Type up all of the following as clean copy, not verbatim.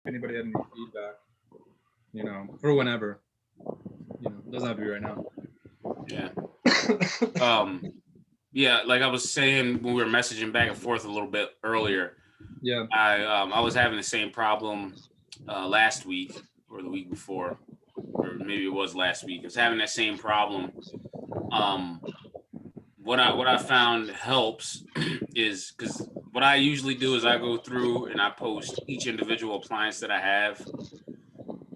anybody had any feedback, for whenever. It doesn't have to be right now. Yeah. Yeah, like I was saying when we were messaging back and forth a little bit earlier, Yeah. I was having the same problem last week or the week before, or maybe it was last week. I was having that same problem. Um, what I found helps is because what I usually do is I go through and I post each individual appliance that I have,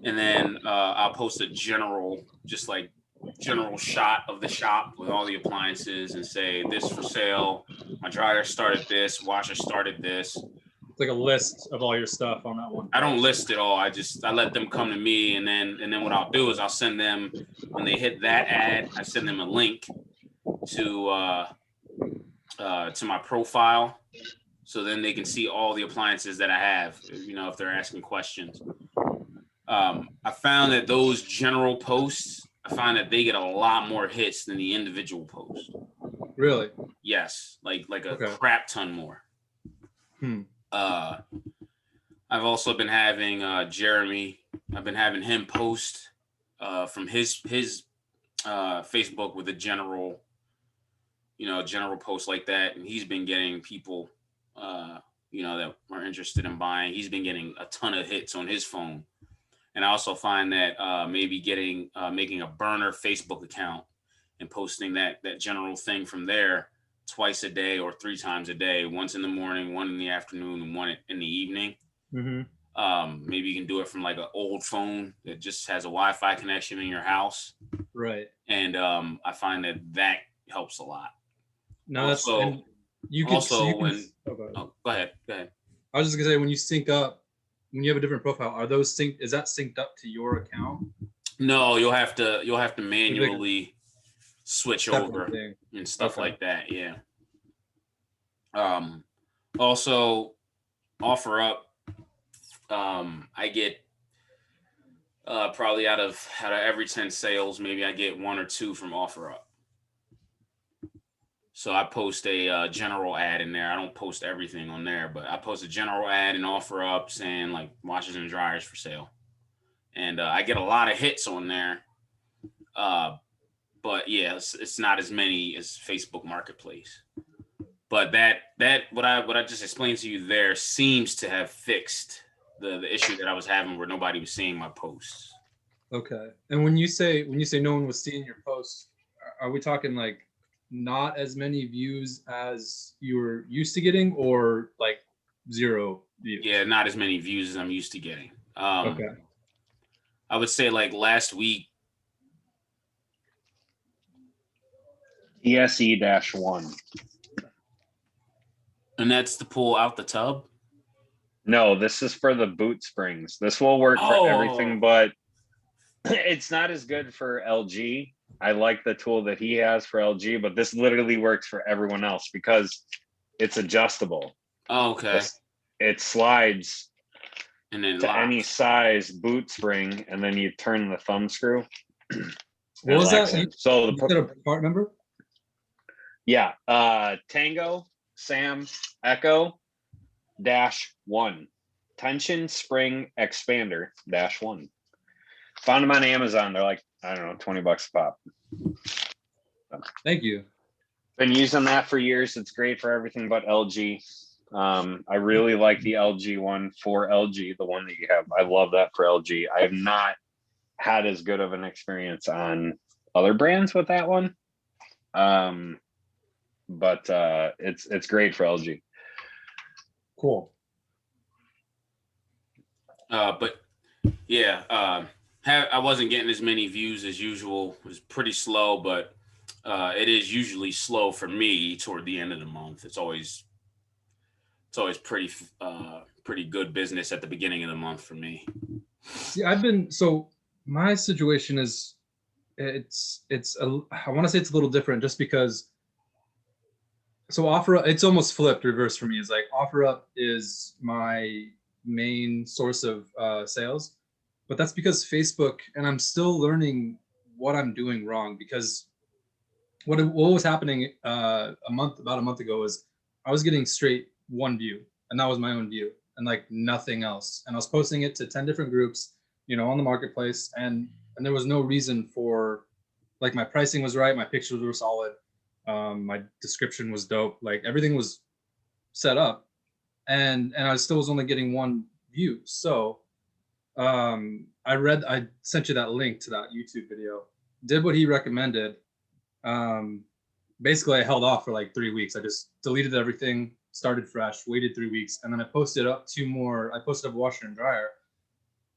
and then I'll post a just like general shot of the shop with all the appliances and say this for sale. My dryer started this, washer started this. It's like a list of all your stuff on that one. I don't list it all. I let them come to me, and then what I'll do is I'll send them when they hit that ad. I send them a link to my profile, so then they can see all the appliances that I have. If they're asking questions. I found that those general posts, I find that they get a lot more hits than the individual post. Really? Yes, like a crap ton more. I've also been having Jeremy. I've been having him post from his Facebook with a general post like that, and he's been getting people that are interested in buying. He's been getting a ton of hits on his phone. And I also find that maybe making a burner Facebook account and posting that general thing from there twice a day or 3 times a day, once in the morning, one in the afternoon, and one in the evening. Mm-hmm. Maybe you can do it from like an old phone that just has a Wi-Fi connection in your house. Right. And I find that helps a lot. No, also, that's you can. Go ahead. I was just gonna say, when you sync up, when you have a different profile, are those synced? Is that synced up to your account? No, you'll have to manually switch over and stuff like that. Yeah. Also, OfferUp. I get probably out of every 10 sales, maybe I get 1 or 2 from OfferUp. So I post a general ad in there. I don't post everything on there, but I post a general ad in OfferUp saying like washers and dryers for sale, and I get a lot of hits on there. But yeah, it's not as many as Facebook Marketplace. But that what I just explained to you there seems to have fixed the issue that I was having where nobody was seeing my posts. Okay. And when you say no one was seeing your posts, are we talking like not as many views as you were used to getting, or like 0 views? Yeah, not as many views as I'm used to getting. Okay. I would say like last week. ESE-1. And that's to pull out the tub? No, this is for the boot springs. This will work for everything, but it's not as good for LG. I like the tool that he has for LG, but this literally works for everyone else because it's adjustable. Oh, okay. It slides and then to any size boot spring, and then you turn the thumb screw. What was that? So you said a part number? Yeah. Tango Sam Echo -1 tension spring expander -1. Found them on Amazon. They're like, I don't know, $20 a pop. Thank you. Been using that for years. It's great for everything but LG. I really like the LG one for LG, the one that you have. I love that for LG. I have not had as good of an experience on other brands with that one. But it's great for LG. Cool. But yeah, I wasn't getting as many views as usual. It was pretty slow, but it is usually slow for me toward the end of the month. It's always pretty good business at the beginning of the month for me. See, my situation is, I want to say it's a little different just because. So OfferUp, it's almost flipped reverse for me. It's like OfferUp is my main source of sales, but that's because Facebook, and I'm still learning what I'm doing wrong, because what was happening about a month ago is I was getting straight 1 view, and that was my own view. and like nothing else. And I was posting it to 10 different groups, you know, on the marketplace, and there was no reason for, like, my pricing was right, my pictures were solid, my description was dope, like everything was set up, and I still was only getting 1 view. So I sent you that link to that YouTube video, did what he recommended. Basically I held off for like 3 weeks. I just deleted everything, started fresh, waited 3 weeks, and then I posted up 2 more. I posted up washer and dryer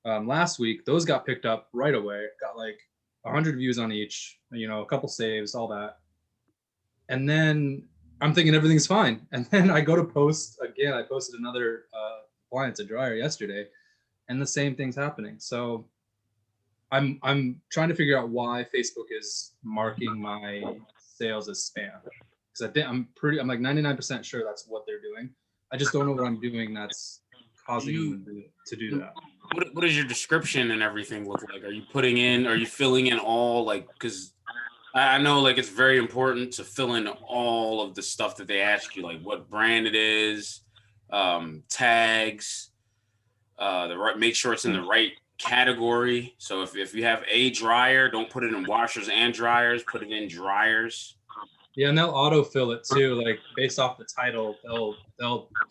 last week. Those got picked up right away, got like 100 views on each, you know, a couple saves, all that. And then I'm thinking everything's fine, and then I go to post again. I posted another appliance, a dryer, yesterday, and the same thing's happening. So I'm trying to figure out why Facebook is marking my sales as spam, because I'm like 99% sure that's what they're doing. I just don't know what I'm doing that's causing them to do that. What does your description and everything look like? Are you filling in all, like, because I know, like, it's very important to fill in all of the stuff that they ask you, like what brand it is, tags, make sure it's in the right category. So if you have a dryer, don't put it in washers and dryers, put it in dryers. Yeah, and they'll autofill it too, like based off the title, they'll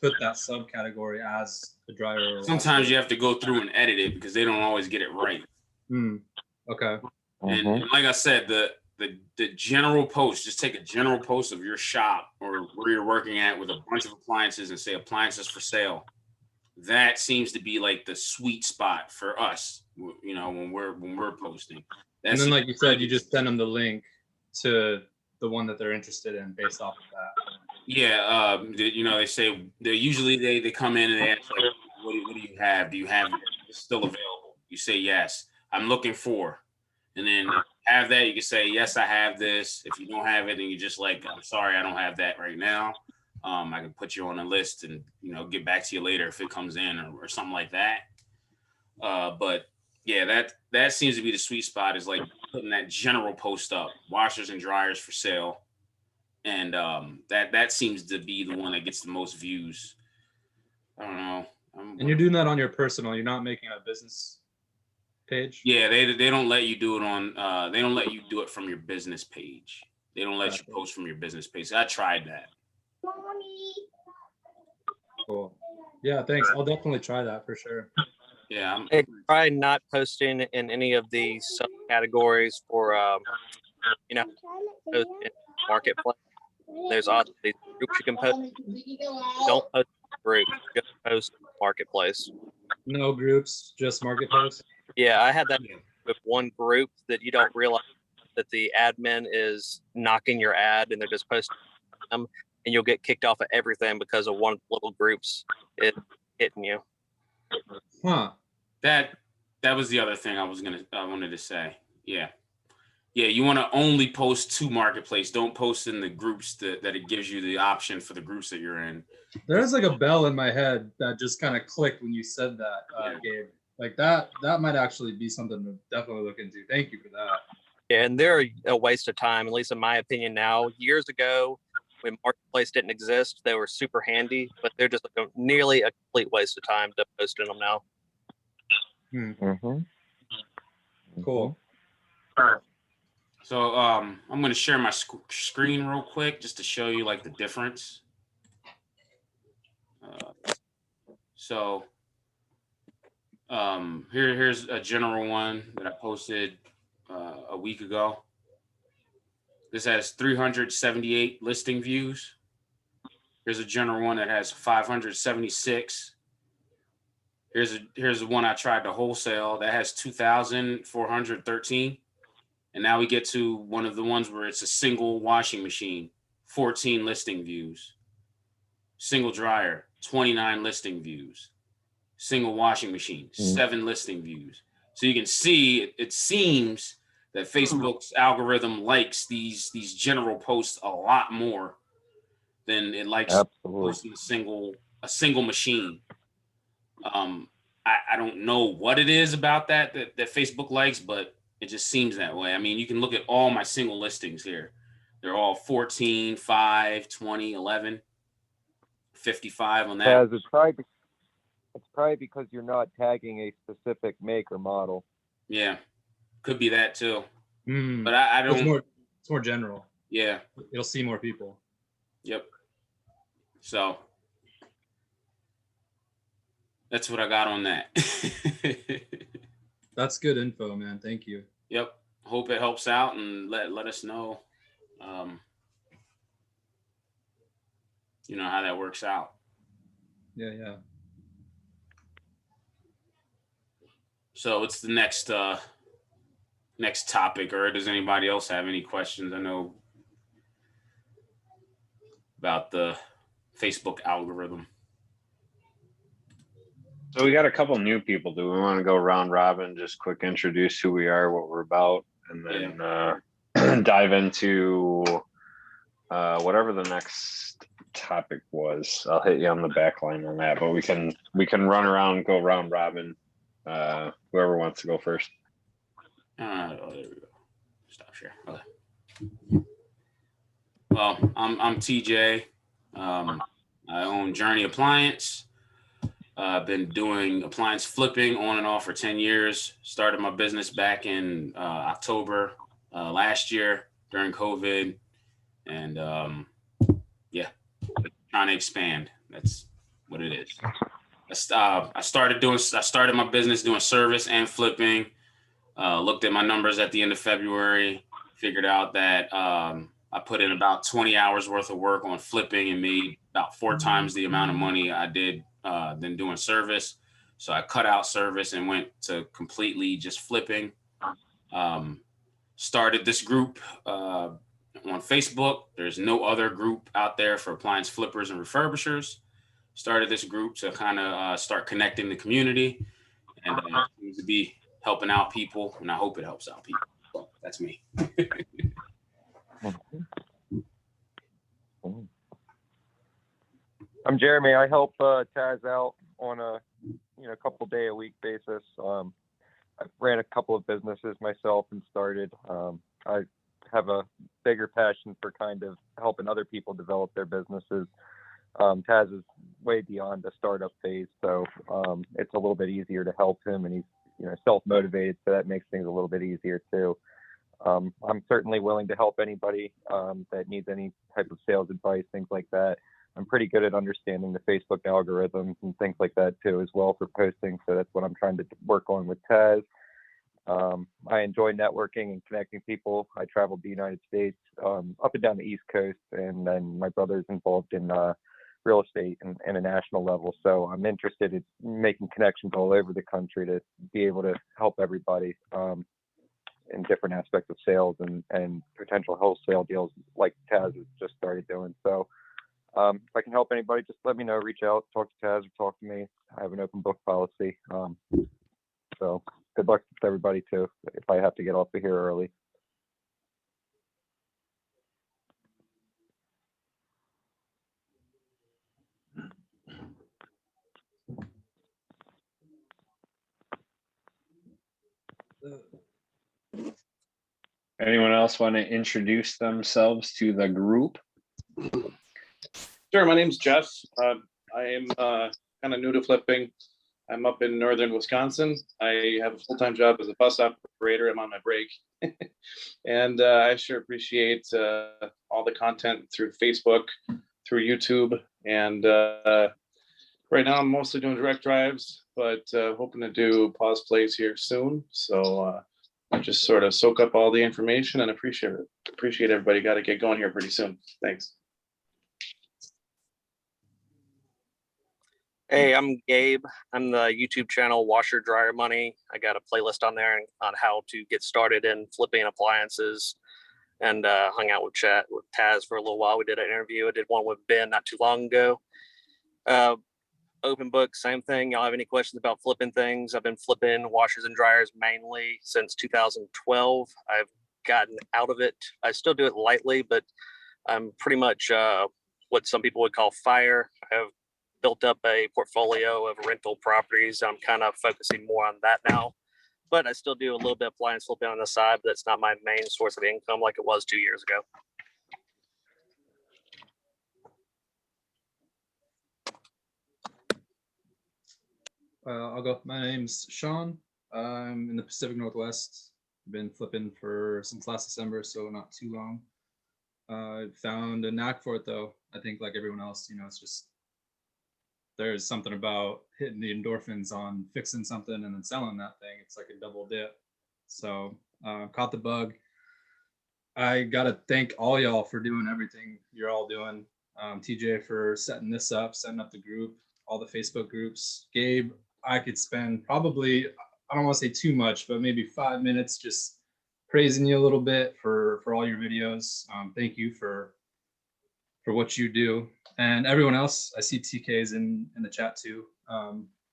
put that subcategory as a dryer. Sometimes you have to go through and edit it because they don't always get it right. Okay. And like I said, the general post, just take a general post of your shop or where you're working at with a bunch of appliances and say appliances for sale. That seems to be like the sweet spot for us, you know, when we're posting. And then, like you said, you just send them the link to the one that they're interested in based off of that. Yeah, you know, they come in and they ask, like, what do you have? Do you have it still available? You say yes. I'm looking for, and then have that. You can say yes, I have this. If you don't have it, then you just like, I'm sorry, I don't have that right now. I can put you on a list and, you know, get back to you later if it comes in or something like that. But yeah, that seems to be the sweet spot, is like putting that general post up, washers and dryers for sale. And that seems to be the one that gets the most views. I don't know. And you're doing that on your personal, you're not making a business page? Yeah, they don't let you do it on, they don't let you do it from your business page. They don't let you post from your business page. I tried that. Cool. Yeah, thanks. I'll definitely try that for sure. Yeah. Try not posting in any of the subcategories for, you know, post in marketplace. There's also these groups you can post. Don't post groups, just post marketplace. No groups, just marketplace? Yeah, I had that with one group that you don't realize that the admin is knocking your ad and they're just posting them, and you'll get kicked off of everything because of one of the little groups hitting you. Huh. That was the other thing I wanted to say. Yeah. Yeah, you want to only post to marketplace. Don't post in the groups that it gives you the option for the groups that you're in. There's like a bell in my head that just kind of clicked when you said that, Gabe. Like that might actually be something to definitely look into. Thank you for that. Yeah, and they're a waste of time, at least in my opinion now. Years ago, when marketplace didn't exist, they were super handy, but they're just like nearly a complete waste of time to post in them now. Cool. So I'm going to share my screen real quick just to show you like the difference. Here's a general one that I posted a week ago. This has 378 listing views. Here's a general one that has 576. Here's the one I tried to wholesale that has 2,413. And now we get to one of the ones where it's a single washing machine, 14 listing views. Single dryer, 29 listing views. Single washing machine, 7 listing views. So you can see it seems that Facebook's algorithm likes these general posts a lot more than it likes posting a single machine. I don't know what it is about that Facebook likes, but it just seems that way. I mean, you can look at all my single listings here. They're all 14, 5, 20, 11, 55 on that. It's probably because you're not tagging a specific make or model. Yeah, could be that too. Mm. But I don't. It's more general. Yeah. It'll see more people. Yep. So that's what I got on that. That's good info, man. Thank you. Yep. Hope it helps out, and let us know, how that works out. Yeah. So what's the next topic, or does anybody else have any questions? I know about the Facebook algorithm. So we got a couple new people. Do we want to go round robin, just quick introduce who we are, what we're about, and then dive into whatever the next topic was? I'll hit you on the back line on that, but we can run around, go round robin. Whoever wants to go first. There we go. Stop share. Okay. Well, I'm TJ. I own Journey Appliance. I've been doing appliance flipping on and off for 10 years. Started my business back in October last year during COVID. And trying to expand. That's what it is. I started my business doing service and flipping. Looked at my numbers at the end of February, figured out that I put in about 20 hours worth of work on flipping and made about 4 times the amount of money I did than doing service. So I cut out service and went to completely just flipping. Started this group on Facebook. There's no other group out there for appliance flippers and refurbishers. Started this group to kind of start connecting the community, and seems to be helping out people, and I hope it helps out people. So that's me. I'm Jeremy. I help Taz out on a couple day a week basis. I ran a couple of businesses myself and started. I have a bigger passion for kind of helping other people develop their businesses. Taz is way beyond the startup phase, so it's a little bit easier to help him, and he's self-motivated, so that makes things a little bit easier too. I'm certainly willing to help anybody that needs any type of sales advice, things like that. I'm pretty good at understanding the Facebook algorithms and things like that too as well for posting, so that's what I'm trying to work on with Taz. I enjoy networking and connecting people. I traveled the United States, up and down the East Coast, and then my brother's involved in real estate and a national level. So I'm interested in making connections all over the country to be able to help everybody in different aspects of sales and potential wholesale deals like Taz has just started doing. So if I can help anybody, just let me know, reach out, talk to Taz or talk to me. I have an open book policy. So good luck with everybody too, if I have to get off of here early. Anyone else want to introduce themselves to the group? Sure, my name's Jeff. I am kind of new to flipping. I'm up in northern Wisconsin. I have a full-time job as a bus operator. I'm on my break. And I sure appreciate all the content through Facebook, through YouTube. And right now I'm mostly doing direct drives, but hoping to do pause plays here soon. So I just sort of soak up all the information and appreciate everybody. Got to get going here pretty soon. Thanks. Hey, I'm Gabe. I'm the YouTube channel Washer Dryer Money. I got a playlist on there on how to get started in flipping appliances, and hung out with Taz for a little while. We did an interview. I did one with Ben not too long ago. Open book, same thing. Y'all have any questions about flipping things? I've been flipping washers and dryers mainly since 2012. I've gotten out of it. I still do it lightly, but I'm pretty much what some people would call fire. I have built up a portfolio of rental properties. I'm kind of focusing more on that now, but I still do a little bit of appliance flipping on the side, but that's not my main source of income like it was 2 years ago. I'll go. My name's Sean. I'm in the Pacific Northwest. Been flipping since last December, so not too long. Found a knack for it though. I think like everyone else, it's just there's something about hitting the endorphins on fixing something and then selling that thing. It's like a double dip. So caught the bug. I gotta thank all y'all for doing everything you're all doing. TJ for setting this up, setting up the group, all the Facebook groups. Gabe, I could spend probably, I don't want to say too much, but maybe 5 minutes just praising you a little bit for all your videos. Thank you for what you do. And everyone else, I see TK's in the chat too.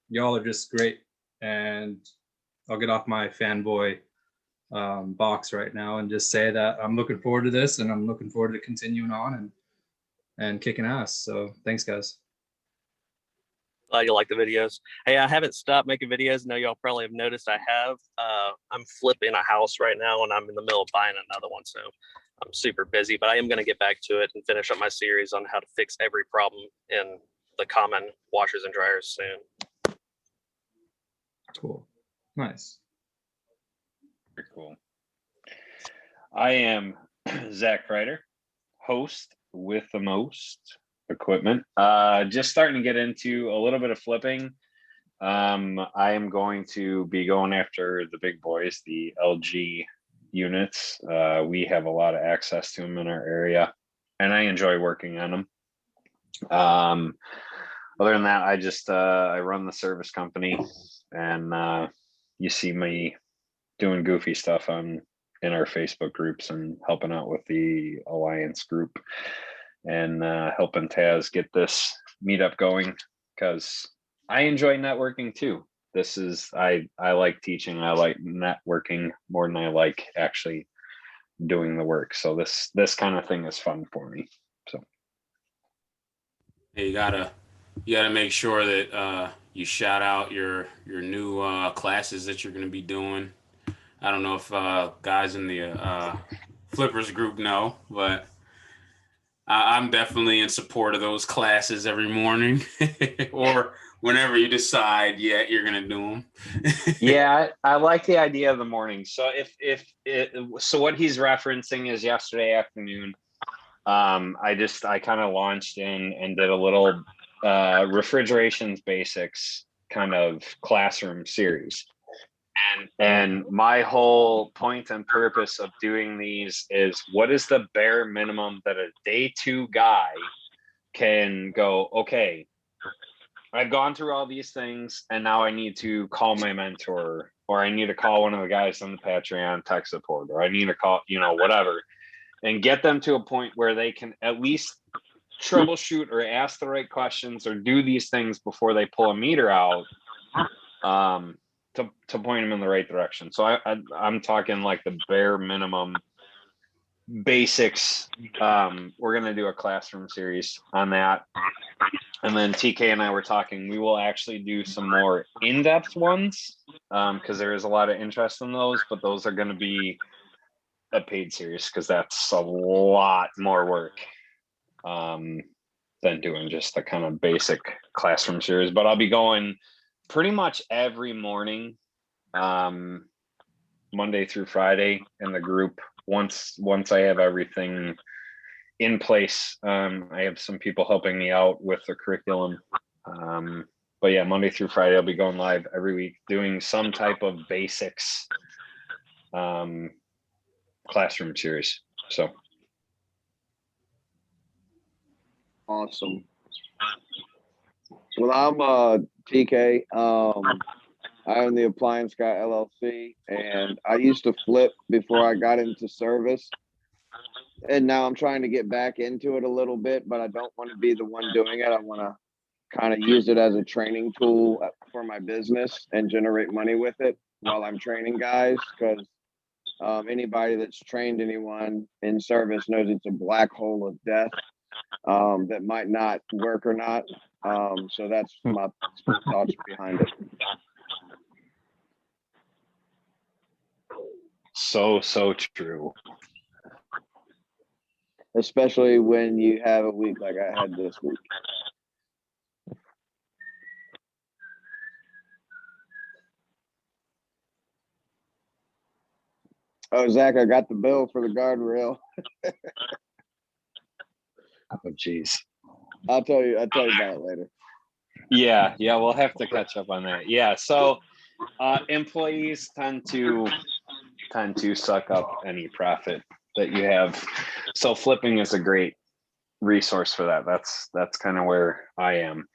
Y'all are just great. And I'll get off my fanboy box right now and just say that I'm looking forward to this, and I'm looking forward to continuing on and kicking ass. So thanks, guys. Glad you like the videos. Hey, I haven't stopped making videos. I know y'all probably have noticed I have. I'm flipping a house right now, and I'm in the middle of buying another one, so I'm super busy. But I am going to get back to it and finish up my series on how to fix every problem in the common washers and dryers soon. Cool. Nice. Very cool. I am Zach Kreider, host with the most equipment. Just starting to get into a little bit of flipping. I am going to be going after the big boys, the LG units. We have a lot of access to them in our area, and I enjoy working on them. Other than that, I just I run the service company, and you see me doing goofy stuff in our Facebook groups and helping out with the Alliance group, and helping Taz get this meetup going, because I enjoy networking too. This is I like teaching. I like networking more than I like actually doing the work. So this kind of thing is fun for me. So Hey, you gotta make sure that you shout out your new classes that you're gonna be doing. I don't know if guys in the flippers group know, but I'm definitely in support of those classes every morning or whenever you decide, you're going to do them. yeah, I like the idea of the morning. So so what he's referencing is yesterday afternoon. I kind of launched in and did a little refrigerations basics kind of classroom series. And my whole point and purpose of doing these is, what is the bare minimum that a day two guy can go, okay, I've gone through all these things and now I need to call my mentor, or I need to call one of the guys on the Patreon tech support, or I need to call, whatever, and get them to a point where they can at least troubleshoot or ask the right questions or do these things before they pull a meter out. To point them in the right direction. So I'm talking like the bare minimum basics. We're going to do a classroom series on that. And then TK and I were talking, we will actually do some more in-depth ones, because there is a lot of interest in those, but those are going to be a paid series, because that's a lot more work than doing just the kind of basic classroom series. But I'll be going pretty much every morning, Monday through Friday in the group. Once I have everything in place, I have some people helping me out with the curriculum. But yeah, Monday through Friday, I'll be going live every week doing some type of basics classroom series. So awesome. Well, I'm TK. I own the Appliance Guy LLC, and I used to flip before I got into service. And now I'm trying to get back into it a little bit, but I don't want to be the one doing it. I want to kind of use it as a training tool for my business and generate money with it while I'm training guys, because anybody that's trained anyone in service knows it's a black hole of death that might not work or not. So that's my thoughts behind it. So true. Especially when you have a week like I had this week. Oh, Zach, I got the bill for the guardrail. Oh, geez. I'll tell you about it later. Yeah, we'll have to catch up on that. Yeah, so employees tend to suck up any profit that you have. So flipping is a great resource for that. That's kind of where I am.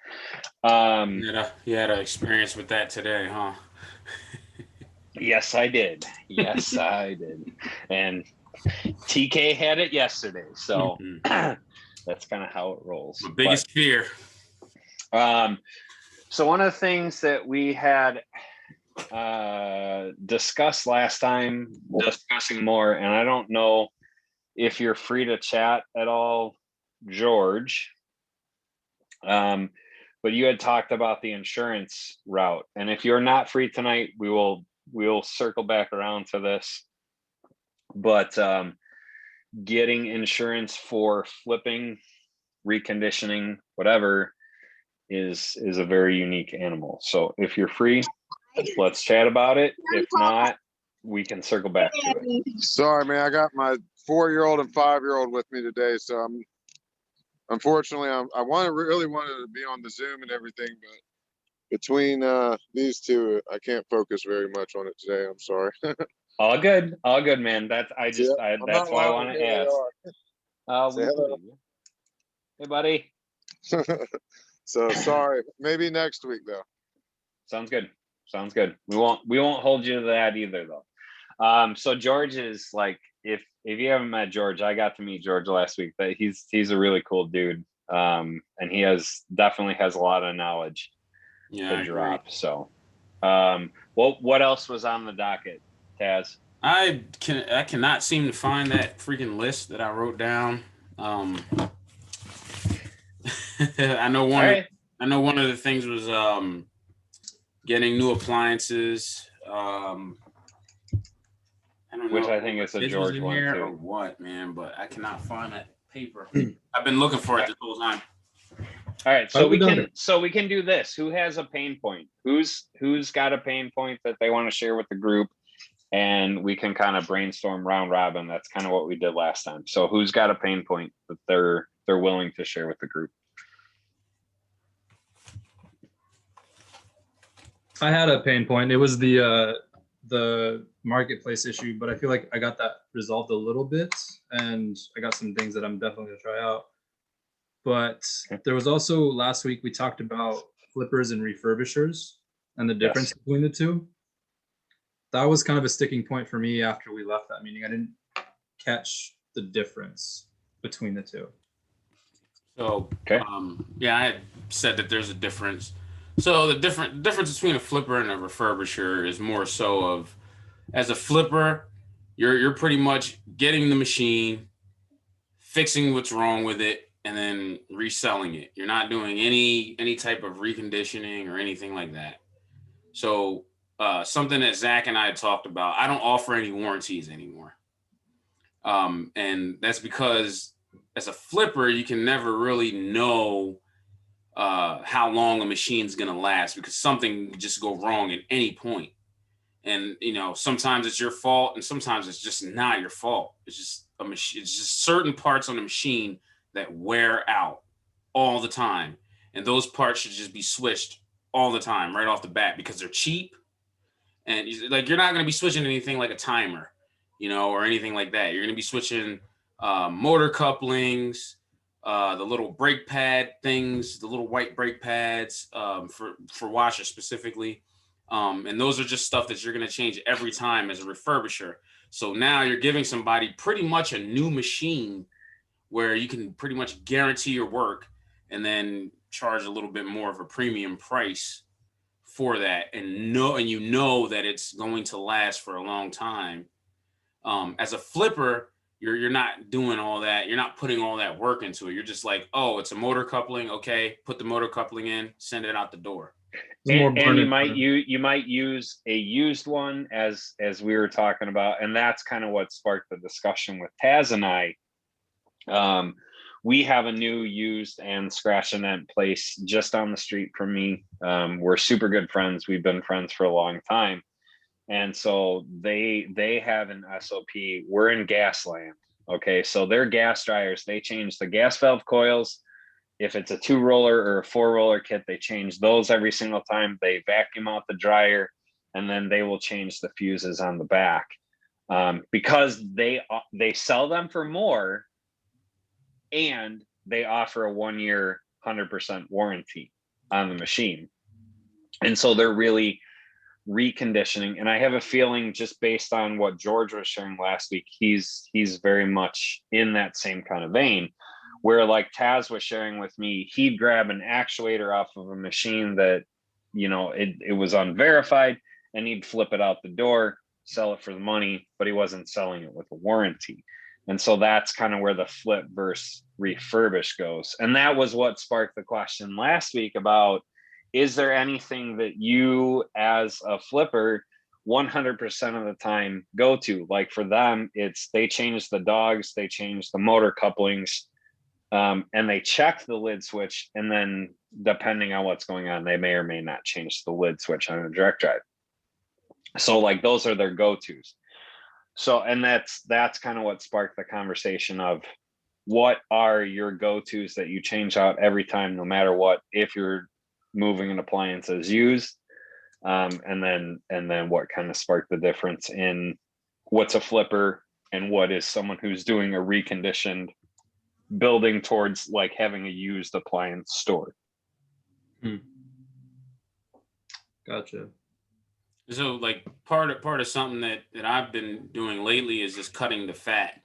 You had an experience with that today, huh? Yes, I did. Yes, I did. And TK had it yesterday. So that's kind of how it rolls. My biggest fear. So one of the things that we had discussed last time, discussing more, and I don't know if you're free to chat at all, George, but you had talked about the insurance route, and if you're not free tonight, we'll circle back around to this. But getting insurance for flipping, reconditioning, whatever, is a very unique animal. So if you're free, let's chat about it. If not, we can circle back to it. Sorry, man. I got my 4-year-old and 5-year-old with me today, so unfortunately, I really wanted to be on the Zoom and everything, but between these two, I can't focus very much on it today. I'm sorry. All good, man. That's why I want to ask. Say hello. Hey, buddy. So sorry. Maybe next week though. Sounds good. We won't hold you to that either though. So George is like, if you haven't met George, I got to meet George last week, but he's a really cool dude. And he definitely has a lot of knowledge to drop. So what else was on the docket, Taz? I cannot seem to find that freaking list that I wrote down. I know one of the things was getting new appliances. I don't know, which I think is a George one too. Or what, man? But I cannot find that paper. I've been looking for it this whole time. All right, so we can do this. Who has a pain point? Who's got a pain point that they want to share with the group? And we can kind of brainstorm round robin. That's kind of what we did last time. So who's got a pain point that they're willing to share with the group? I had a pain point. It was the marketplace issue, but I feel like I got that resolved a little bit, and I got some things that I'm definitely gonna try out. But there was also last week we talked about flippers and refurbishers and the difference between the two. That was kind of a sticking point for me after we left that meeting. I didn't catch the difference between the two. So I had said that there's a difference. So the difference between a flipper and a refurbisher is more so of, as a flipper, you're pretty much getting the machine, fixing what's wrong with it, and then reselling it. You're not doing any type of reconditioning or anything like that. So something that Zach and I had talked about, I don't offer any warranties anymore. And that's because as a flipper, you can never really know how long a machine's going to last, because something can just go wrong at any point. And, sometimes it's your fault and sometimes it's just not your fault. It's just a machine. It's just certain parts on the machine that wear out all the time. And those parts should just be switched all the time, right off the bat, because they're cheap. And like, you're not going to be switching anything like a timer, or anything like that. You're going to be switching motor couplings, the little brake pad things, the little white brake pads for washers specifically. And those are just stuff that you're going to change every time as a refurbisher. So now you're giving somebody pretty much a new machine where you can pretty much guarantee your work and then charge a little bit more of a premium price for that, and you know that it's going to last for a long time. As a flipper, you're not doing all that. You're not putting all that work into it. You're just like, oh, it's a motor coupling. Okay, put the motor coupling in, send it out the door. And you might use a used one, as we were talking about, and that's kind of what sparked the discussion with Taz and I. We have a new used and scratch and dent place just down the street from me. We're super good friends. We've been friends for a long time. And so they have an SOP. We're in gas land. Okay, so their gas dryers, they change the gas valve coils. If it's a 2-roller or a 4-roller kit, they change those every single time. They vacuum out the dryer, and then they will change the fuses on the back, because they sell them for more, and they offer a 1-year 100% warranty on the machine. And so they're really reconditioning. And I have a feeling, just based on what George was sharing last week, he's very much in that same kind of vein, where like Taz was sharing with me, he'd grab an actuator off of a machine that, it was unverified, and he'd flip it out the door, sell it for the money, but he wasn't selling it with a warranty. And so that's kind of where the flip versus refurbish goes. And that was what sparked the question last week about, is there anything that you as a flipper 100% of the time go to? Like for them, it's they change the dogs, they change the motor couplings, and they check the lid switch. And then depending on what's going on, they may or may not change the lid switch on a direct drive. So like those are their go-tos. So, and that's kind of what sparked the conversation of, what are your go-tos that you change out every time, no matter what, if you're moving an appliance as used, and then what kind of sparked the difference in what's a flipper and what is someone who's doing a reconditioned, building towards like having a used appliance store. Gotcha. So like part of something that I've been doing lately is just cutting the fat.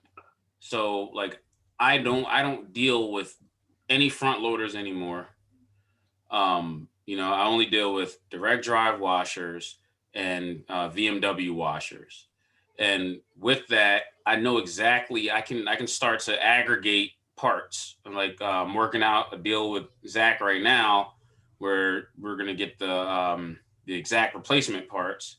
So like I don't deal with any front loaders anymore. I only deal with direct drive washers and VMW washers. And with that, I know exactly, I can start to aggregate parts. I'm like, I'm working out a deal with Zach right now where we're going to get the exact replacement parts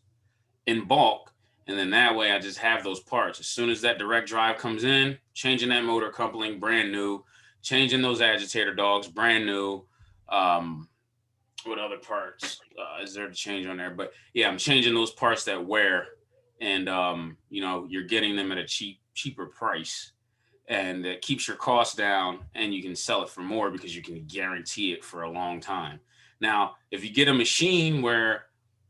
in bulk. And then that way I just have those parts. As soon as that direct drive comes in, changing that motor coupling, brand new, changing those agitator dogs, brand new. What other parts is there to change on there? But yeah, I'm changing those parts that wear, and you're getting them at a cheaper price, and it keeps your costs down, and you can sell it for more because you can guarantee it for a long time. Now, if you get a machine where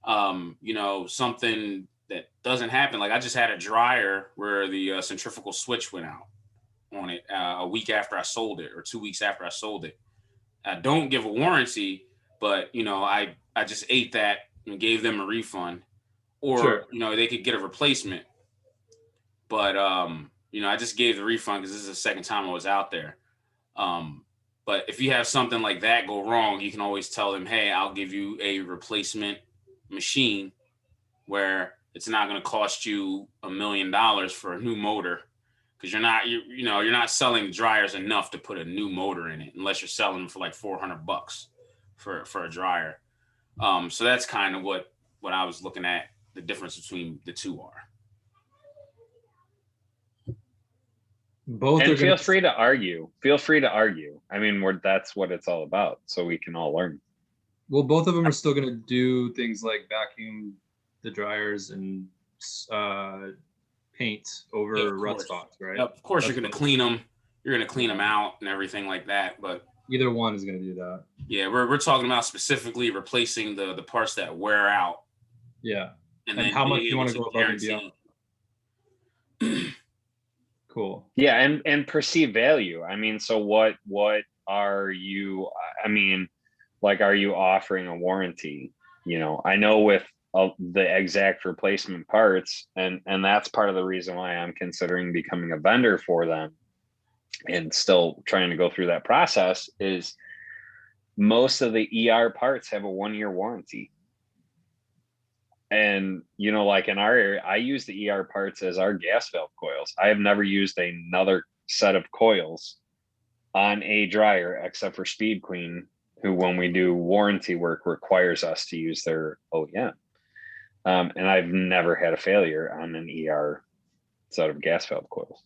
something that doesn't happen, like I just had a dryer where the centrifugal switch went out on it a week after I sold it, or 2 weeks after I sold it. I don't give a warranty, but I just ate that and gave them a refund, or Sure. They could get a replacement. But I just gave the refund because this is the second time I was out there. But if you have something like that go wrong, you can always tell them, hey, I'll give you a replacement machine where it's not going to cost you $1 million for a new motor, because you're not selling dryers enough to put a new motor in it unless you're selling them for like $400 for a dryer. So that's kind of what I was looking at, the difference between the two are. Both And are feel gonna, free to argue. Feel free to argue. I mean, that's what it's all about, so we can all learn. well, both of them are still going to do things like vacuum the dryers and paint over Yeah, of rut course. spots, right? Yep, of course, That's you're going to what- clean them. You're going to clean them out and everything like that. But Either one is going to do that. yeah, we're talking about specifically replacing the parts that wear out. Yeah. And And then how much being you want to able go above and guarantee- beyond? Cool. Yeah, and perceived value. I mean, so what are you? I mean, like, are you offering a warranty? I know with the exact replacement parts, and that's part of the reason why I'm considering becoming a vendor for them, and still trying to go through that process, is most of the ER parts have a 1-year warranty. And like in our area, I use the ER parts as our gas valve coils. I have never used another set of coils on a dryer except for Speed Queen, who, when we do warranty work, requires us to use their OEM. And I've never had a failure on an ER set of gas valve coils.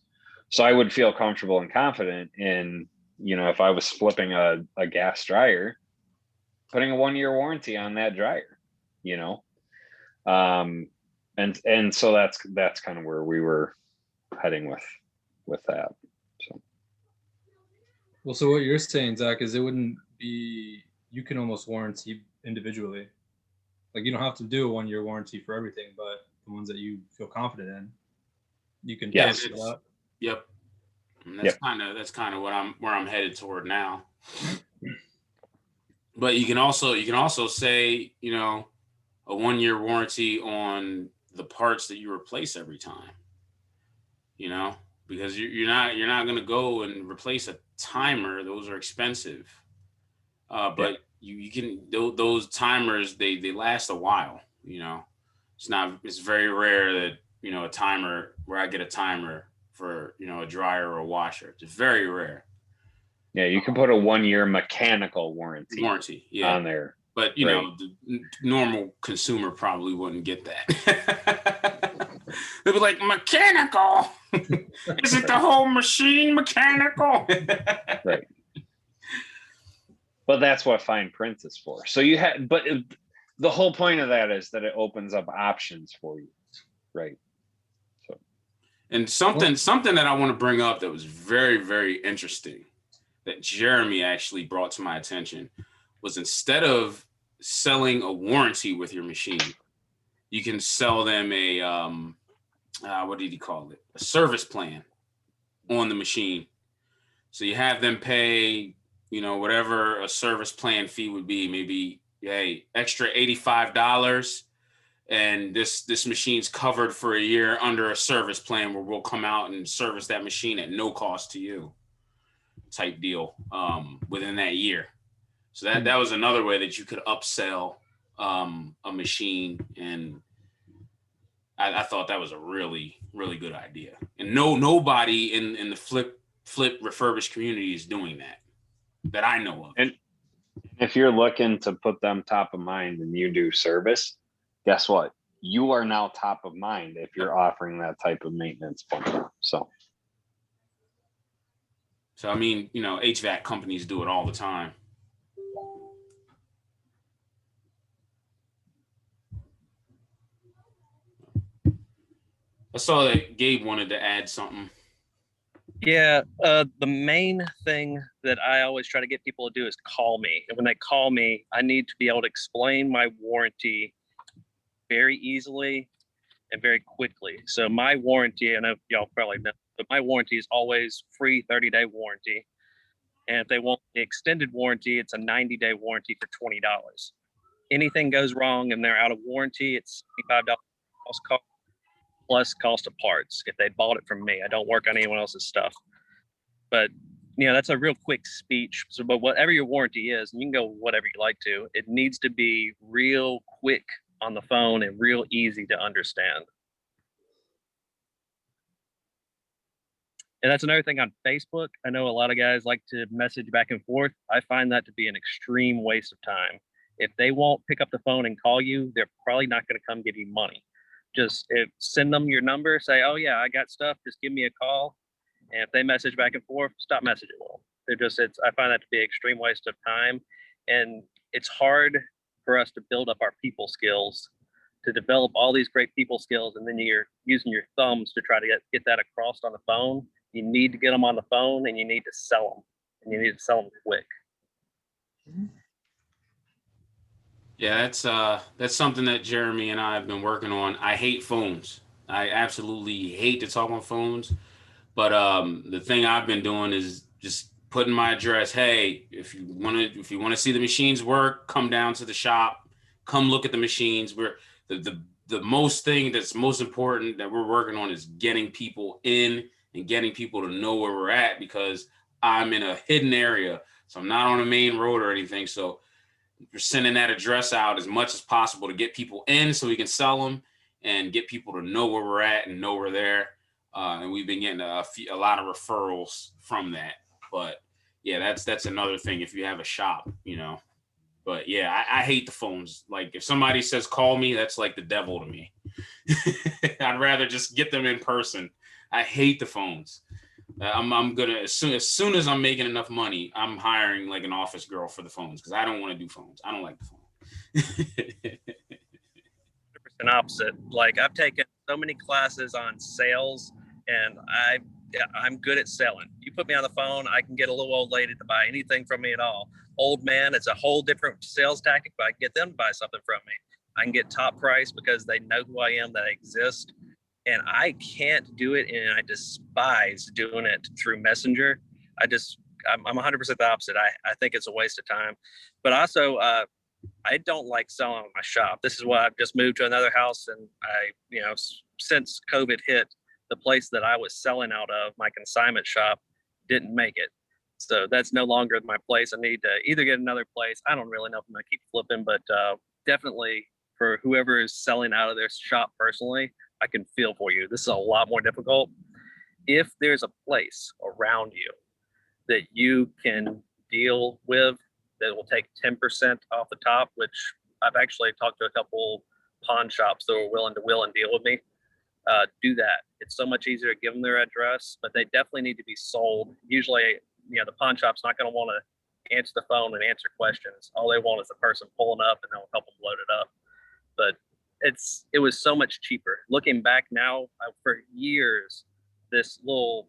So I would feel comfortable and confident in, if I was flipping a gas dryer, putting a 1-year warranty on that dryer, And so that's kind of where we were heading with that. So Well, so what you're saying, Zach, is it wouldn't be, you can almost warranty individually. Like you don't have to do a 1-year warranty for everything, but the ones that you feel confident in, you can Yeah, post it up. Yep. And that's kind of where I'm headed toward now. But you can also say, you know, a 1-year warranty on the parts that you replace every time. You know, because you're not going to go and replace a timer. Those are expensive. But you can, those timers, they last a while. You know, it's very rare that, you know, a timer where I get a timer for, you know, a dryer or a washer. It's very rare. yeah, you can put a 1-year mechanical warranty on there. But, you know, the normal consumer probably wouldn't get that. They'd be like, mechanical? Is it the whole machine mechanical? Right. But that's what fine print is for. So the whole point of that is that it opens up options for you. Right. So. And something that I want to bring up that was very, very interesting that Jeremy actually brought to my attention was, instead of selling a warranty with your machine, you can sell them a, what did he call it? A service plan on the machine. So you have them pay, you know, whatever a service plan fee would be, maybe, hey, extra $85. And this machine's covered for a year under a service plan where we'll come out and service that machine at no cost to you, type deal, within that year. So that was another way that you could upsell a machine. And I thought that was a really, really good idea. And nobody in the flip refurbished community is doing that I know of. And if you're looking to put them top of mind and you do service, guess what? You are now top of mind if you're offering that type of maintenance plan. So I mean, you know, HVAC companies do it all the time. I saw that Gabe wanted to add something. Yeah, the main thing that I always try to get people to do is call me. And when they call me, I need to be able to explain my warranty very easily and very quickly. So my warranty, I know y'all probably know, but my warranty is always free 30-day warranty. And if they want the extended warranty, it's a 90-day warranty for $20. Anything goes wrong and they're out of warranty, it's $65 cost plus cost of parts if they bought it from me. I don't work on anyone else's stuff. But, you know, that's a real quick speech. So, but whatever your warranty is, and you can go whatever you like to, it needs to be real quick on the phone and real easy to understand. And that's another thing on Facebook. I know a lot of guys like to message back and forth. I find that to be an extreme waste of time. If they won't pick up the phone and call you, they're probably not going to come give you money. Just send them your number, say, oh yeah, I got stuff, just give me a call. And if they message back and forth, stop messaging them. I find that to be an extreme waste of time. And it's hard for us to build up our people skills, to develop all these great people skills. And then you're using your thumbs to try to get that across on the phone. You need to get them on the phone and you need to sell them, and you need to sell them quick. Yeah, that's something that Jeremy and I have been working on. I hate phones. I absolutely hate to talk on phones. But the thing I've been doing is just putting my address. Hey, if you want to see the machines work, come down to the shop. Come look at the machines. We're the most thing that's most important that we're working on is getting people in and getting people to know where we're at, because I'm in a hidden area. So I'm not on a main road or anything. So we're sending that address out as much as possible to get people in so we can sell them and get people to know where we're at and know we're there. And we've been getting a lot of referrals from that. But yeah, that's another thing if you have a shop, you know. But yeah, I hate the phones. Like if somebody says call me, that's like the devil to me. I'd rather just get them in person. I hate the phones. I'm gonna as soon as I'm making enough money, I'm hiring like an office girl for the phones, because I don't want to do phones. I don't like the phone. an opposite. Like I've taken so many classes on sales, and I'm good at selling. You put me on the phone, I can get a little old lady to buy anything from me at all. Old man, it's a whole different sales tactic, but I can get them to buy something from me. I can get top price because they know who I am, that I exist. And I can't do it, and I despise doing it through Messenger. I'm 100% the opposite. I think it's a waste of time. But also, I don't like selling my shop. This is why I've just moved to another house, and since COVID hit, the place that I was selling out of, my consignment shop, didn't make it. So that's no longer my place. I need to either get another place. I don't really know if I'm gonna keep flipping, but definitely for whoever is selling out of their shop personally, I can feel for you. This is a lot more difficult. If there's a place around you that you can deal with that will take 10% off the top, which I've actually talked to a couple pawn shops that are willing to wheel and deal with me, do that. It's so much easier to give them their address, but they definitely need to be sold. Usually, the pawn shop's not going to want to answer the phone and answer questions. All they want is the person pulling up, and they'll help them load it up. But it was so much cheaper. Looking back now, for years, this little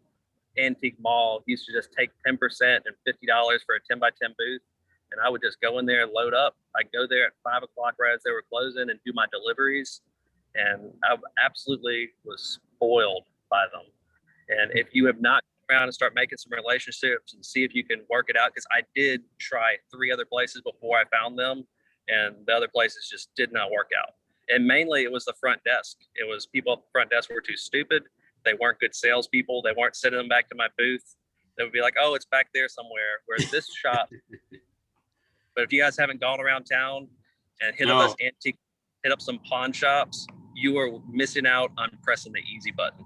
antique mall used to just take 10% and $50 for a 10 by 10 booth. And I would just go in there and load up. I'd go there at 5 o'clock right as they were closing and do my deliveries. And I absolutely was spoiled by them. And if you have not come around and start making some relationships and see if you can work it out, because I did try 3 other places before I found them, and the other places just did not work out. And mainly it was the front desk. It was people at the front desk were too stupid. They weren't good salespeople. They weren't sending them back to my booth. They would be like, oh, it's back there somewhere. Whereas this shop, but if you guys haven't gone around town and hit up some pawn shops, you are missing out on pressing the easy button.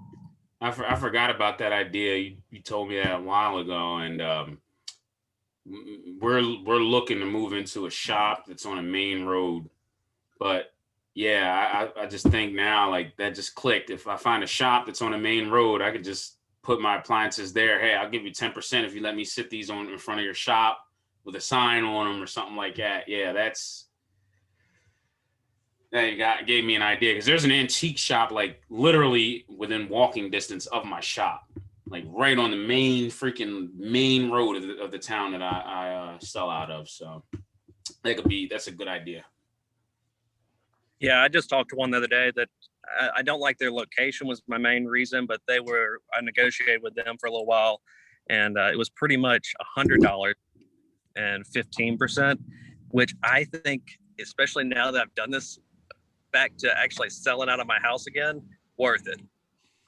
I forgot about that idea. You told me that a while ago, and we're looking to move into a shop that's on a main road. But yeah, I just think now, like, that just clicked. If I find a shop that's on a main road, I could just put my appliances there. Hey, I'll give you 10% if you let me sit these on in front of your shop with a sign on them or something like that. Yeah, gave me an idea, because there's an antique shop like literally within walking distance of my shop, like right on the main road of the town that I sell out of. So that's a good idea. Yeah, I just talked to one the other day that I don't like their location was my main reason, but I negotiated with them for a little while, and it was pretty much $100 and 15%, which I think, especially now that I've done this back to actually selling out of my house again, worth it.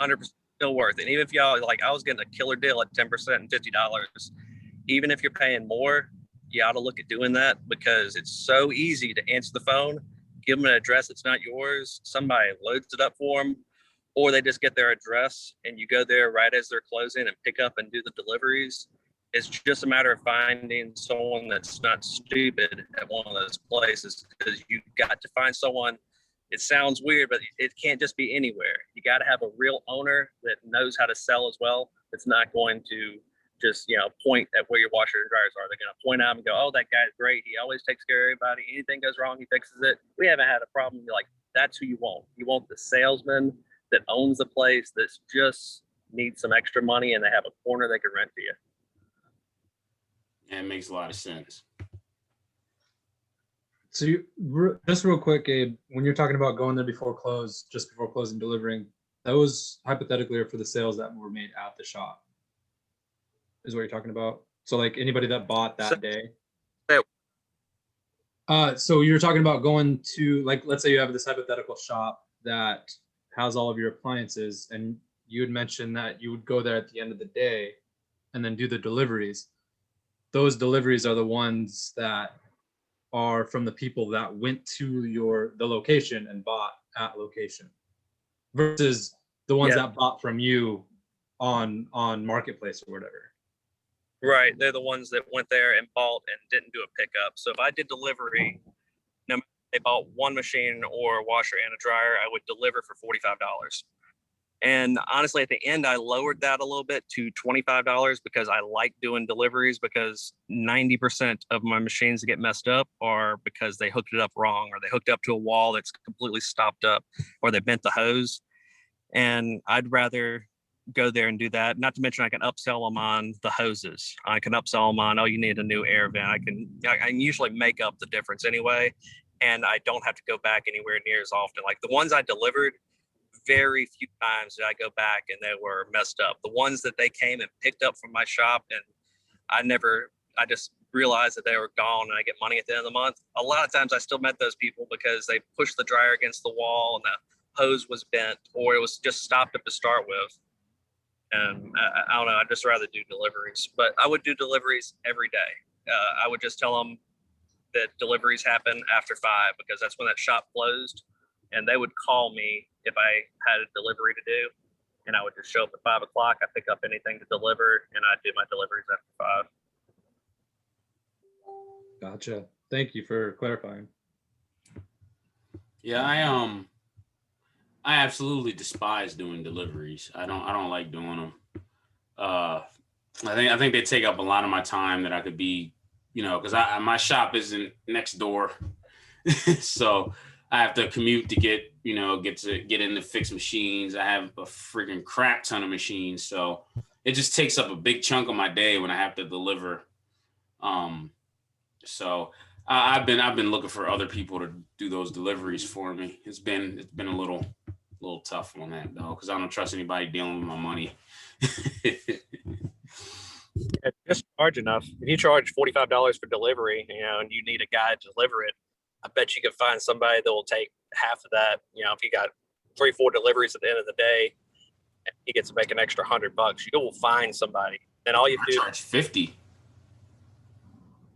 100% still worth it. And even if y'all, like, I was getting a killer deal at 10% and $50, even if you're paying more, you ought to look at doing that, because it's so easy to answer the phone, give them an address that's not yours, somebody loads it up for them, or they just get their address and you go there right as they're closing and pick up and do the deliveries. It's just a matter of finding someone that's not stupid at one of those places, because you got to find someone. It sounds weird, but it can't just be anywhere. You got to have a real owner that knows how to sell as well. It's not going to just, point at where your washer and dryers are. They're going to point out and go, oh, that guy's great. He always takes care of everybody. Anything goes wrong, he fixes it. We haven't had a problem. You're like, that's who you want. You want the salesman that owns the place, that just needs some extra money, and they have a corner they can rent to you. Yeah, it makes a lot of sense. So just real quick, Gabe, when you're talking about going there just before close and delivering, that was hypothetically for the sales that were made at the shop, is what you're talking about? So like anybody that bought that day? So you're talking about going to, like, let's say you have this hypothetical shop that has all of your appliances, and you had mentioned that you would go there at the end of the day and then do the deliveries. Those deliveries are the ones that are from the people that went to the location and bought at location, versus the ones that bought from you on Marketplace or whatever. Right. They're the ones that went there and bought and didn't do a pickup. So if I did delivery, no matter if they bought one machine or a washer and a dryer, I would deliver for $45. And honestly, at the end, I lowered that a little bit to $25 because I like doing deliveries, because 90% of my machines that get messed up are because they hooked it up wrong, or they hooked up to a wall that's completely stopped up, or they bent the hose. And I'd rather go there and do that. Not to mention I can upsell them on the hoses. I can upsell them on, oh, you need a new air vent. I can usually make up the difference anyway. And I don't have to go back anywhere near as often. Like the ones I delivered, very few times did I go back and they were messed up. The ones that they came and picked up from my shop, and I just realized that they were gone and I get money at the end of the month. A lot of times I still met those people because they pushed the dryer against the wall and the hose was bent, or it was just stopped up to start with. And I don't know, I'd just rather do deliveries, but I would do deliveries every day. I would just tell them that deliveries happen after 5 because that's when that shop closed, and they would call me if I had a delivery to do, and I would just show up at 5 o'clock. I pick up anything to deliver, and I do my deliveries after 5. Gotcha. Thank you for clarifying. Yeah, I absolutely despise doing deliveries. I don't like doing them. I think they take up a lot of my time that I could be, because my shop isn't next door, so I have to commute to get in to fix machines. I have a freaking crap ton of machines, so it just takes up a big chunk of my day when I have to deliver. So I've been looking for other people to do those deliveries for me. It's been a little tough on that though, because I don't trust anybody dealing with my money. Yeah, just charge enough. If you charge $45 for delivery, and you need a guy to deliver it, I bet you could find somebody that will take half of that. If you got 3-4 deliveries at the end of the day, he gets to make an extra $100. You will find somebody. Then all you I do charge 50.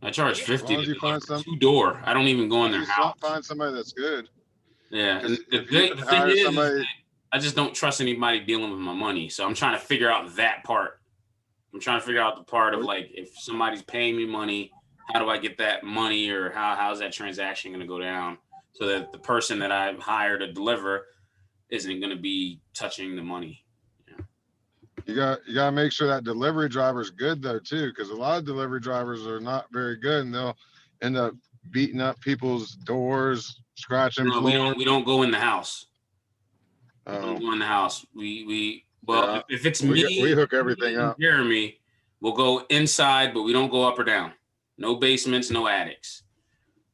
I charge 50 As long as you find some 2-door. I don't even go in their you house. find somebody that's good. Yeah, and the If you thing hire is somebody, that I just don't trust anybody dealing with my money. So I'm trying to figure out that part. I'm trying to figure out the part of like, if somebody's paying me money, how do I get that money, or how's that transaction going to go down so that the person that I've hired to deliver isn't going to be touching the money. you gotta make sure that delivery driver's good though too, because a lot of delivery drivers are not very good, and they'll end up beating up people's doors, scratching No, floor. we don't go in the house. We Oh, don't go in the house. We yeah. if it's we me, hook everything and up. Jeremy, we'll go inside, but we don't go up or down. No basements, no attics.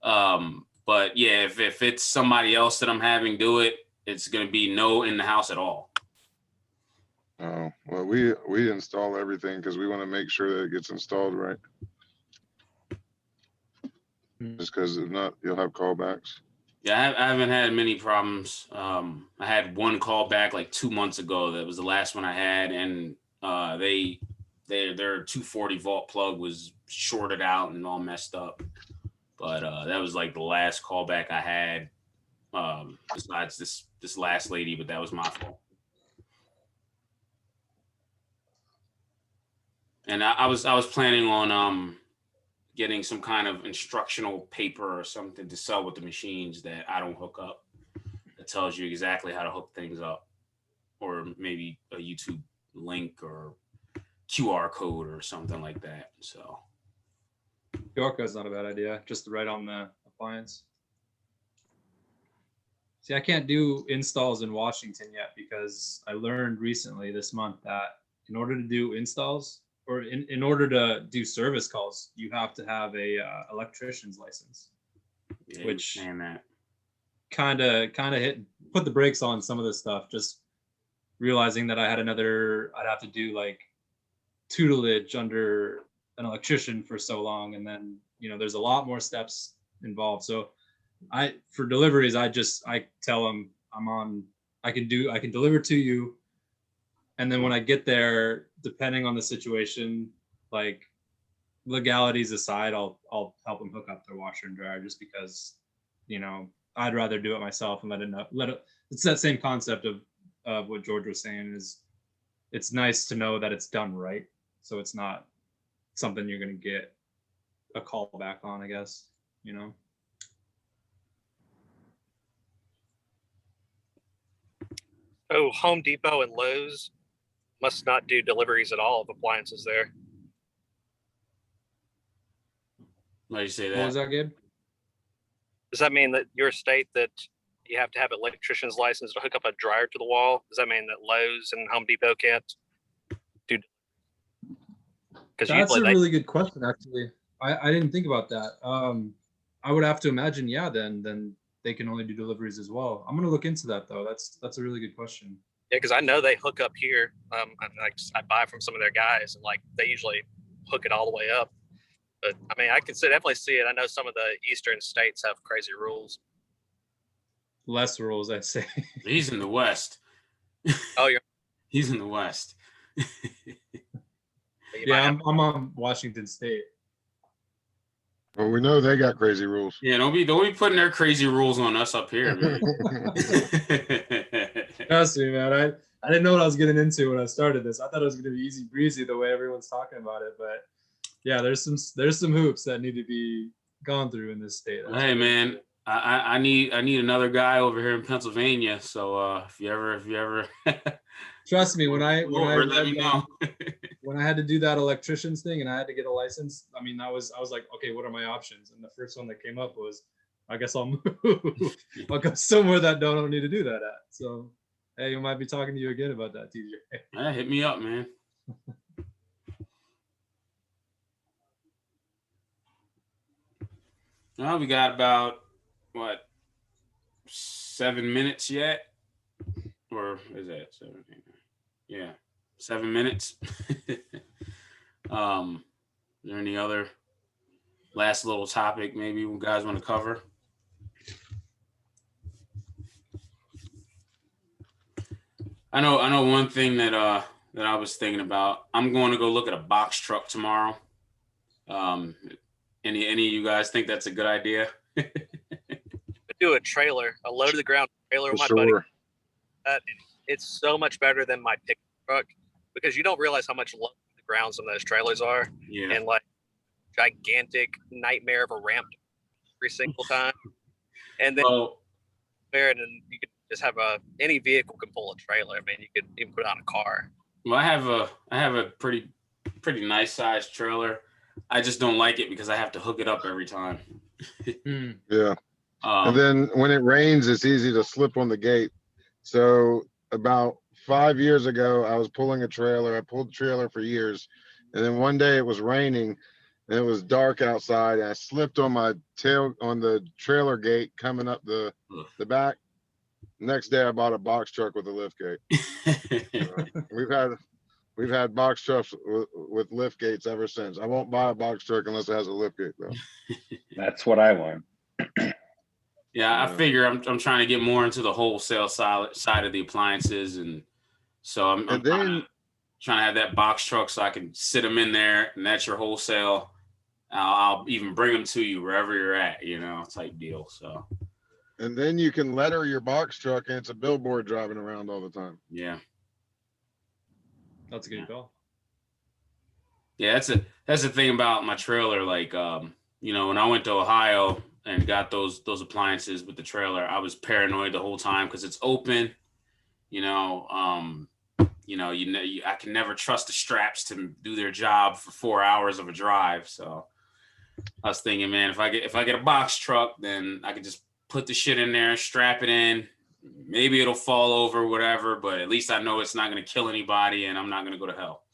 But yeah, if it's somebody else that I'm having do it, it's gonna be no in the house at all. Oh, well, we install everything because we want to make sure that it gets installed right. Just because if not, you'll have callbacks. Yeah, I haven't had many problems. I had one call back like 2 months ago. That was the last one I had, and their 240 volt plug was shorted out and all messed up. But that was like the last callback I had. Besides this last lady, but that was my fault. And I was planning on getting some kind of instructional paper or something to sell with the machines that I don't hook up, that tells you exactly how to hook things up, or maybe a YouTube link or QR code or something like that. So QR code's not a bad idea, just to write on the appliance. See, I can't do installs in Washington yet because I learned recently this month that in order to do installs, or in order to do service calls, you have to have a electrician's license, yeah, which that kind of put the brakes on some of this stuff. Just realizing that I'd have to do like tutelage under an electrician for so long, and then there's a lot more steps involved. So for deliveries, I tell them I can deliver to you. And then when I get there, depending on the situation, like legalities aside, I'll help them hook up their washer and dryer, just because, I'd rather do it myself and let it. It's that same concept of what George was saying, is it's nice to know that it's done right. So it's not something you're going to get a call back on, I guess, Oh, Home Depot and Lowe's must not do deliveries at all of appliances there. Why you say What was that? that, Gabe? Does that mean that your state that you have to have an electrician's license to hook up a dryer to the wall? Does that mean that Lowe's and Home Depot can't do? Because That's usually a they. really good question, actually. I didn't think about that. I would have to imagine, yeah, then they can only do deliveries as well. I'm gonna look into that though. That's a really good question. Yeah, because I know they hook up here. I buy from some of their guys, and like they usually hook it all the way up. But I mean, I can definitely see it. I know some of the eastern states have crazy rules. Less rules, I'd say. He's in the West. Oh, you're. He's in the West. Yeah, I'm on Washington State. Well, we know they got crazy rules. Yeah, don't be putting their crazy rules on us up here, man. Trust me, man. I didn't know what I was getting into when I started this. I thought it was gonna be easy breezy the way everyone's talking about it, but yeah, there's some hoops that need to be gone through in this state. Hey, man, I need another guy over here in Pennsylvania. So if you ever Trust me, when I let me know. when I had to do that electrician's thing and I had to get a license, I mean, I was like, okay, what are my options? And the first one that came up was, I guess I'll move. I'll go somewhere that don't need to do that at. So, hey, I might be talking to you again about that, TJ. Yeah, hit me up, man. Well, we got about what 7 minutes yet, or is that 7? Yeah, 7 minutes. Is there any other last little topic maybe you guys want to cover? I know one thing that I was thinking about. I'm going to go look at a box truck tomorrow. Any of you guys think that's a good idea? Do a trailer, a low to the ground trailer with my buddy. It's so much better than my pickup truck because you don't realize how much low to the ground some of those trailers are. Yeah. And like gigantic nightmare of a ramp every single time. And then and then you could just have any vehicle can pull a trailer. I mean, you could even put it on a car. Well, I have a pretty nice sized trailer. I just don't like it because I have to hook it up every time. Yeah. And then when it rains, it's easy to slip on the gate. So about 5 years ago, I was pulling a trailer. I pulled the trailer for years. And then one day it was raining and it was dark outside. And I slipped on my tail on the trailer gate coming up the back. Next day, I bought a box truck with a lift gate. We've had box trucks with lift gates ever since. I won't buy a box truck unless it has a lift gate, though. That's what I want. Yeah, I figure I'm trying to get more into the wholesale side of the appliances, and so I'm trying to have that box truck so I can sit them in there, and that's your wholesale. I'll even bring them to you wherever you're at, type deal. So. And then you can letter your box truck, and it's a billboard driving around all the time. Yeah. That's a good call. Yeah, that's the thing about my trailer. Like, when I went to Ohio and got those appliances with the trailer, I was paranoid the whole time because it's open. I can never trust the straps to do their job for 4 hours of a drive. So I was thinking, man, if I get a box truck, then I can just put the shit in there, strap it in. Maybe it'll fall over, whatever, but at least I know it's not going to kill anybody and I'm not going to go to hell.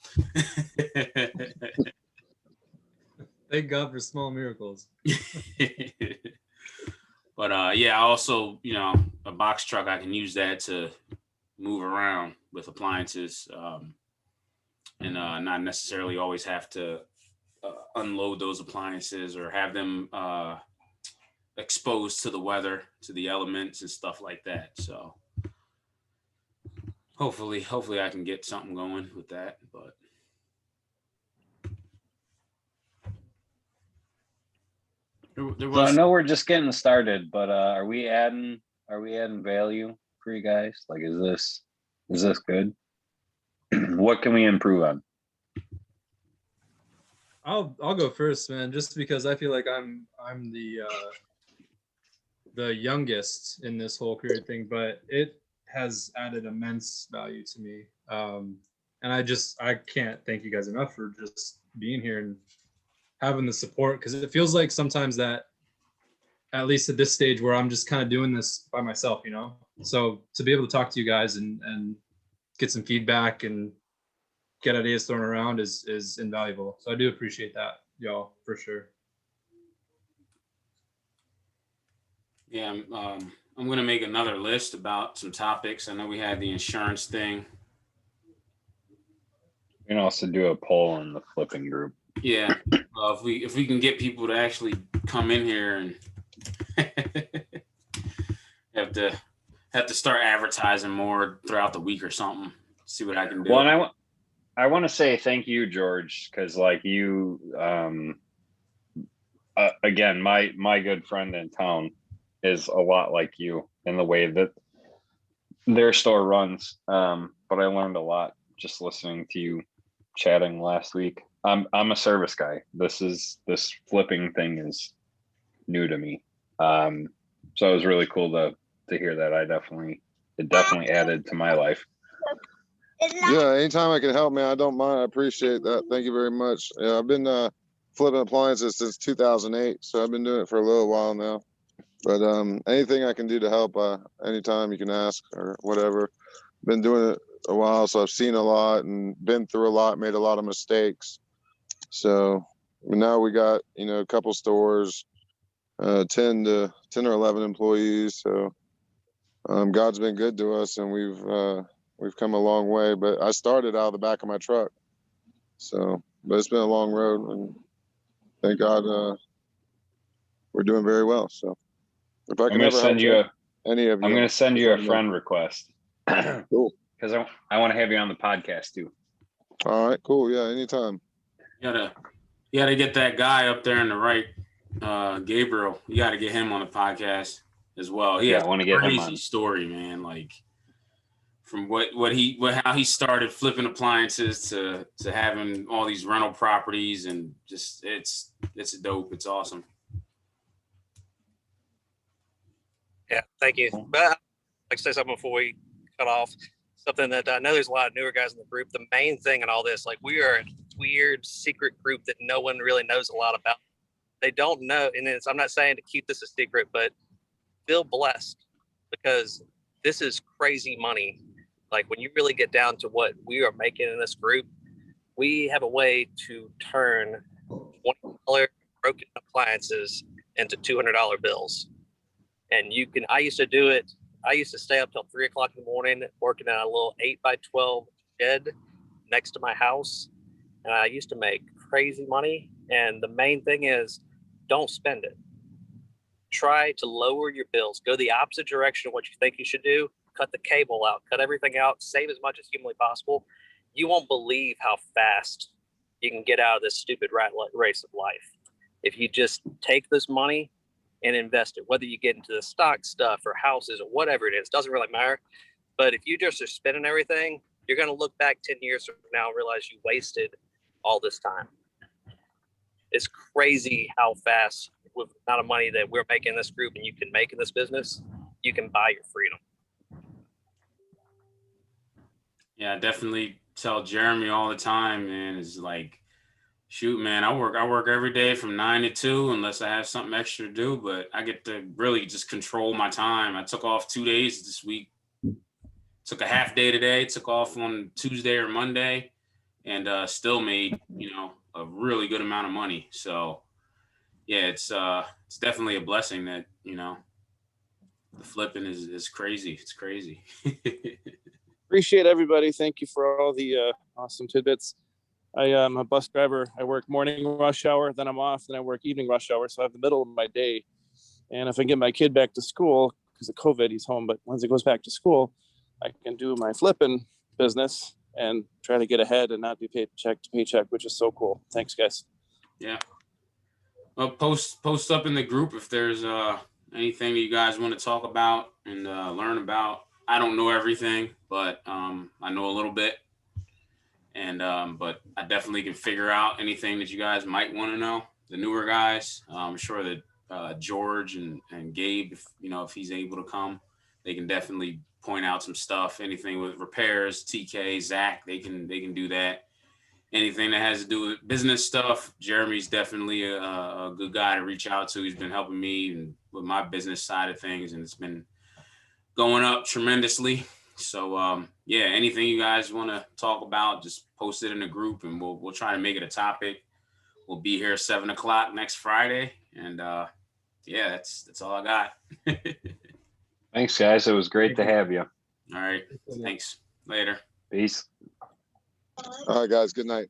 Thank God for small miracles. But yeah, also, a box truck, I can use that to move around with appliances and not necessarily always have to unload those appliances or have them exposed to the weather, to the elements and stuff like that. So hopefully I can get something going with that. But there was. So I know we're just getting started, but are we adding value for you guys? Like, is this good? What can we improve on? I'll go first, man, just because I feel like I'm the youngest in this whole career thing, but it has added immense value to me. And I can't thank you guys enough for just being here and having the support, because it feels like sometimes that, at least at this stage where I'm just kind of doing this by myself, you know? So to be able to talk to you guys and get some feedback and get ideas thrown around is invaluable. So I do appreciate that, y'all, for sure. Yeah, I'm gonna make another list about some topics. I know we had the insurance thing. You can also do a poll in the flipping group. Yeah, if we can get people to actually come in here and have to start advertising more throughout the week or something. See what I can do. Well, and I want to say thank you, George, because like you, again, my good friend in town is a lot like you in the way that their store runs. But I learned a lot just listening to you chatting last week. I'm a service guy. This flipping thing is new to me. So it was really cool to hear that. It definitely added to my life. Yeah, anytime I can help, man, I don't mind. I appreciate that. Thank you very much. Yeah, I've been flipping appliances since 2008, so I've been doing it for a little while now. But anything I can do to help, anytime you can ask or whatever. Been doing it a while, so I've seen a lot and been through a lot, made a lot of mistakes. So now we got, a couple stores, 10 or 11 employees. So God's been good to us, and we've come a long way. But I started out of the back of my truck, but it's been a long road, and thank God we're doing very well. So if I can ever help any of you, I'm going to send you a friend request. Cool. Because I want to have you on the podcast too. All right, cool. Yeah, anytime. You gotta get that guy up there in the right, Gabriel. You gotta get him on the podcast as well. He has I want to get him on. Crazy story, man. Like from how he started flipping appliances to having all these rental properties, and just it's dope. It's awesome. Yeah, thank you. But I'd like to say something before we cut off. Something that I know there's a lot of newer guys in the group. The main thing in all this, like, we are a weird secret group that no one really knows a lot about. They don't know, and I'm not saying to keep this a secret, but feel blessed, because this is crazy money. Like, when you really get down to what we are making in this group, we have a way to turn $20 broken appliances into $200 bills. And I used to do it. I used to stay up till 3 o'clock in the morning working on a little 8x12 shed next to my house. And I used to make crazy money. And the main thing is, don't spend it. Try to lower your bills. Go the opposite direction of what you think you should do. Cut the cable out. Cut everything out. Save as much as humanly possible. You won't believe how fast you can get out of this stupid rat race of life if you just take this money and invest it, whether you get into the stock stuff or houses or whatever it is, doesn't really matter. But if you just are spending everything, you're going to look back 10 years from now and realize you wasted all this time. It's crazy how fast, with the amount of money that we're making in this group and you can make in this business, you can buy your freedom. Yeah, I definitely tell Jeremy all the time, man, is like, shoot, man, I work every day from 9 to 2 unless I have something extra to do, but I get to really just control my time. I took off 2 days this week, took a half day today, took off on Tuesday or Monday, and still made, a really good amount of money. So yeah, it's definitely a blessing that, the flipping is crazy. It's crazy. Appreciate everybody. Thank you for all the awesome tidbits. I am a bus driver. I work morning rush hour, then I'm off, then I work evening rush hour. So I have the middle of my day. And if I get my kid back to school, because of COVID, he's home, but once he goes back to school, I can do my flipping business and try to get ahead and not be paycheck to paycheck, which is so cool. Thanks, guys. Yeah. Well, post up in the group if there's anything that you guys want to talk about and learn about. I don't know everything, but I know a little bit. And but I definitely can figure out anything that you guys might want to know, the newer guys. I'm sure that George and Gabe, if he's able to come, they can definitely point out some stuff. Anything with repairs, TK, Zach, they can do that. Anything that has to do with business stuff, Jeremy's definitely a good guy to reach out to. He's been helping me and with my business side of things, and it's been going up tremendously. So yeah, anything you guys want to talk about, just post it in the group, and we'll try to make it a topic. We'll be here 7 o'clock next Friday, and yeah, that's all I got. Thanks, guys. It was great to have you. All right, thanks. Later. Peace. All right, guys. Good night.